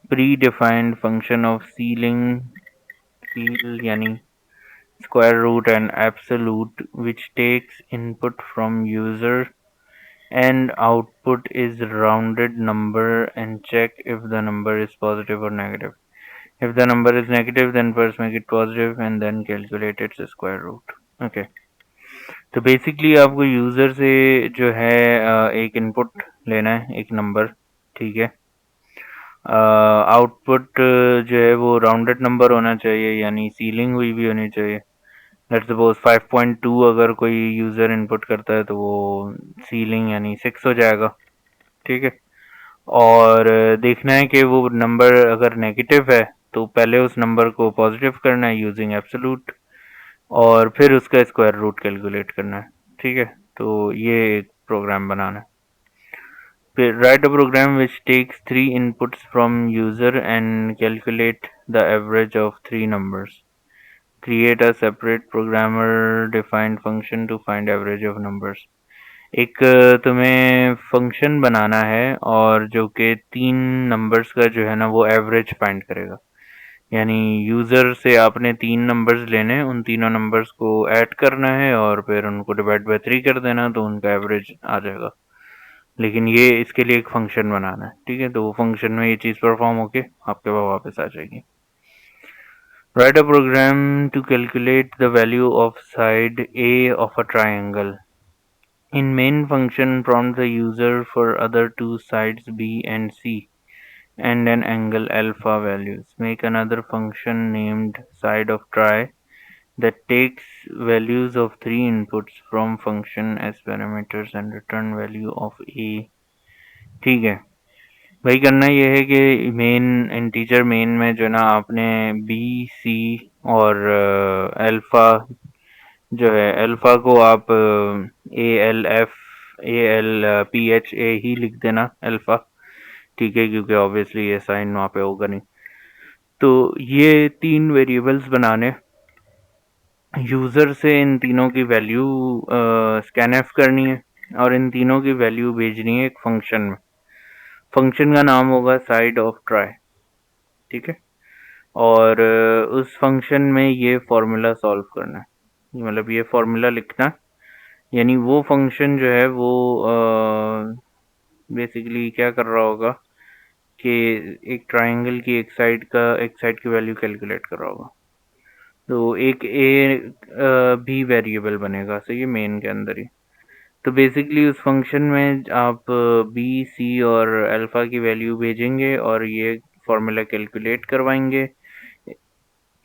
predefined function of ceil यानी square root and absolute which takes input from user and output is rounded number and check if the number is positive or negative. If the number is negative then first make it positive and then calculate its square root. Okay, तो basically आपको user से जो है एक input लेना है, एक number. ठीक है, आउटपुट जो है वो राउंडेड नंबर होना चाहिए यानी सीलिंग हुई भी होनी चाहिए. लेट्स सपोज 5.2 अगर कोई यूजर इनपुट करता है तो वो सीलिंग यानी 6 हो जाएगा. ठीक है, और देखना है कि वो नंबर अगर नेगेटिव है तो पहले उस नंबर को पॉजिटिव करना है यूजिंग एब्सोल्यूट और फिर उसका स्क्वायर रूट कैलकुलेट करना है. ठीक है, तो ये एक प्रोग्राम बनाना है. फिर write a program which takes 3 inputs from user and calculate the average of 3 numbers. Create a separate programmer defined function to find average of numbers. एक तुम्हें फंक्शन बनाना है और जो कि 3 नंबर्स का जो है ना वो एवरेज फाइंड करेगा. यानी यूज़र से आपने 3 नंबर्स लेने, उन तीनों नंबर्स को ऐड करना है और फिर उनको डिवाइड बाय 3 कर देना तो उनका एवरेज आ जाएगा. लेकिन ये इसके लिए एक फंक्शन बनाना है. ठीक है, तो वो फंक्शन में ये चीज़ परफॉर्म होके आपके पास वापस आ जाएगी. Write a program to calculate the value of side A of a triangle. In main function, prompt the user for other two sides B and C and an angle alpha values. Make another function named side of try that takes values of 3 inputs from function as parameters and return value of A. ठीक है भाई, करना ये है कि main integer main में जो ना आपने बी सी और अल्फा जो है अल्फा को आप A L F A L P H A ही लिख देना अल्फा. ठीक है, क्योंकि ऑब्वियसली ये साइन वहाँ पे होगा नहीं. तो ये 3 वेरिएबल्स बनाने, यूज़र से इन तीनों की वैल्यू स्कैनएफ करनी है और इन तीनों की वैल्यू भेजनी है एक फंक्शन में. फंक्शन का नाम होगा साइड ऑफ ट्राई. ठीक है, और उस फंक्शन में ये फॉर्मूला सॉल्व करना है, मतलब ये फॉर्मूला लिखना, यानी वो फंक्शन जो है वो बेसिकली क्या कर रहा होगा कि एक ट्रायंगल की एक साइड की वैल्यू कैलकुलेट कर रहा होगा। तो एक भी वेरिएबल बनेगा, सही है, मेन के अंदर ही। तो बेसिकली उस फंक्शन में आप बी सी और अल्फा की वैल्यू भेजेंगे और ये फॉर्मूला कैलकुलेट करवाएंगे,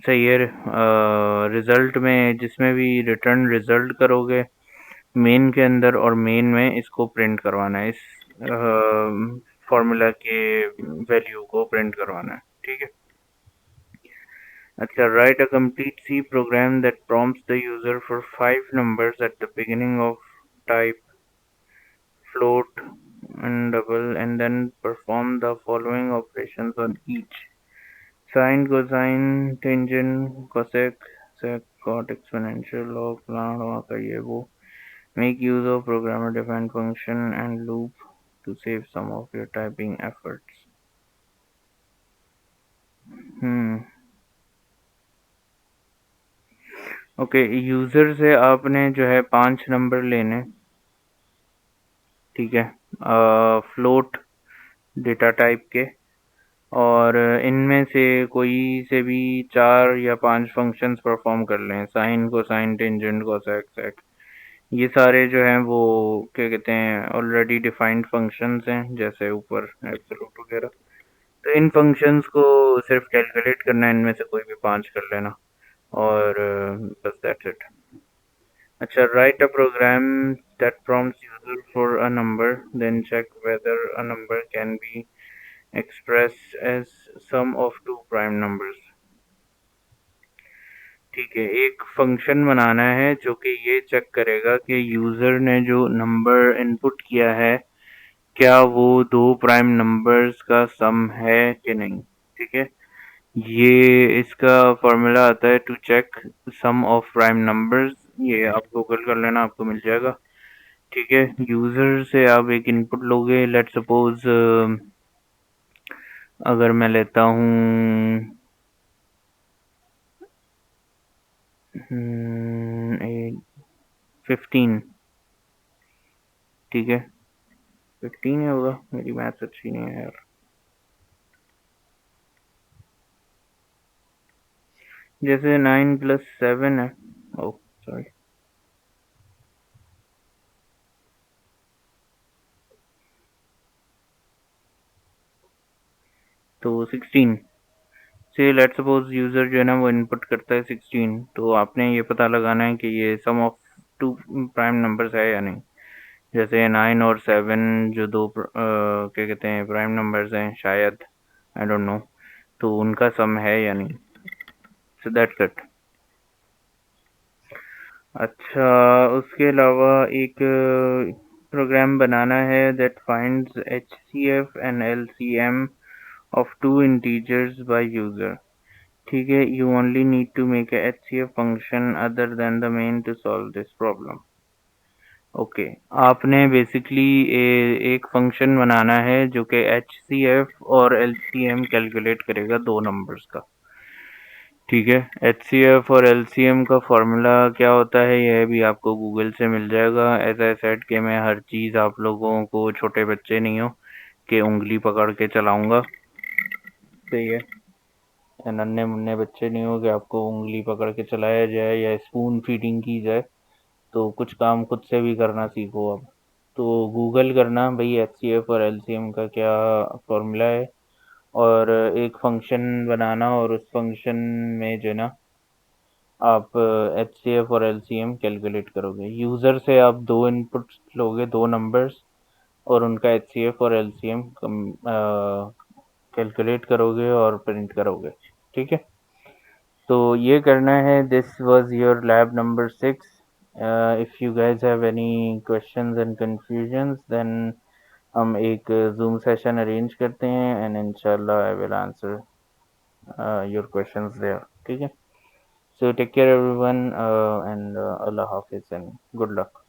सही है। रिजल्ट में जिसमें भी रिटर्न रिजल्ट करोगे मेन के अंदर, और मेन में इसको प्रिंट करवाना है, इस फॉर्मूला के वैल्यू को प्रिंट करवाना है, ठीक है। अच्छा, write a complete C program that prompts the user for 5 numbers at the beginning of type float and double, and then perform the following operations on each: sine, cosine, tangent, cosec, sec, cot, exponential, log, ln, waka ye wo. Make use of programmer defined function and loop to save some of your typing efforts. Hmm. Okay, user से आपने जो है 5 number लेने, ठीक है, float data type के, और इनमें से कोई से भी 4 या 5 फंक्शंस परफॉर्म कर लें, साइन, कोसाइन, टेंजेंट, कोसेक, सेक। ये सारे जो हैं वो क्या कहते हैं, ऑलरेडी डिफाइंड फंक्शंस हैं, जैसे ऊपर एब्सोल्यूट वगैरह। तो इन फंक्शंस को सिर्फ कैलकुलेट करना है, इनमें से कोई भी 5 कर लेना, और बस दैट्स इट। अच्छा, write a program that prompts user for a number, then check whether a number can be expressed as sum of two prime numbers। ठीक है, एक फंक्शन बनाना है जो कि ये चेक करेगा कि यूजर ने जो नंबर इनपुट किया है क्या वो 2 प्राइम नंबर्स का सम है कि नहीं, ठीक है। ये इसका फॉर्मूला आता है to check sum of prime numbers, ये आप गूगल कर लेना, आपको मिल जाएगा, ठीक है। यूजर से आप एक इनपुट लोगे, लेट सपोज अगर मैं लेता हूँ 15, ठीक है, 15 ही होगा, मेरी मैथ्स अच्छी नहीं है यार। जैसे 9 + 7 है, ओ सॉरी, तो 16 से लेट सपोज यूजर जो है ना वो इनपुट करता है 16, तो आपने ये पता लगाना है कि ये सम ऑफ टू प्राइम नंबर्स है या नहीं। जैसे 9 और 7 जो दो क्या कहते हैं प्राइम नंबर्स हैं शायद, आई डोंट नो, तो उनका सम है या नहीं, सो दैट्स इट। अच्छा, उसके अलावा एक प्रोग्राम बनाना है that finds HCF and LCM of two integers by user, ठीक है। You only need to make a HCF function other than the main to solve this problem। Okay, आपने basically एक फंक्शन बनाना है जो कि HCF और LCM कैलकुलेट करेगा 2 numbers का, ठीक है। HCF और LCM का फॉर्मूला क्या होता है यह भी आपको गूगल से मिल जाएगा। एज आई सेड कि मैं हर चीज़ आप लोगों को, छोटे बच्चे नहीं हो कि उंगली पकड़ के चलाऊंगा, सही है, नन्हे मुन्ने बच्चे नहीं हो कि आपको उंगली पकड़ के चलाया जाए या स्पून फीडिंग की जाए। तो कुछ काम खुद से भी करना सीखो अब। तो गूगल करना भाई HCF और LCM का क्या फॉर्मूला है, और एक फंक्शन बनाना, और उस फंक्शन में जो है ना आप HCF और LCM कैलकुलेट करोगे। यूज़र से आप 2 इनपुट लोगे, 2 नंबर्स, और उनका HCF और LCM कैलकुलेट करोगे और प्रिंट करोगे, ठीक है। तो ये करना है। This was your lab number 6। If you guys have any questions and confusions then हम एक जूम सेशन अरेंज करते हैं, एंड इंशाल्लाह I will answer your questions there, ठीक है। So take care everyone, and अल्लाह हाफिज़ एंड गुड लक।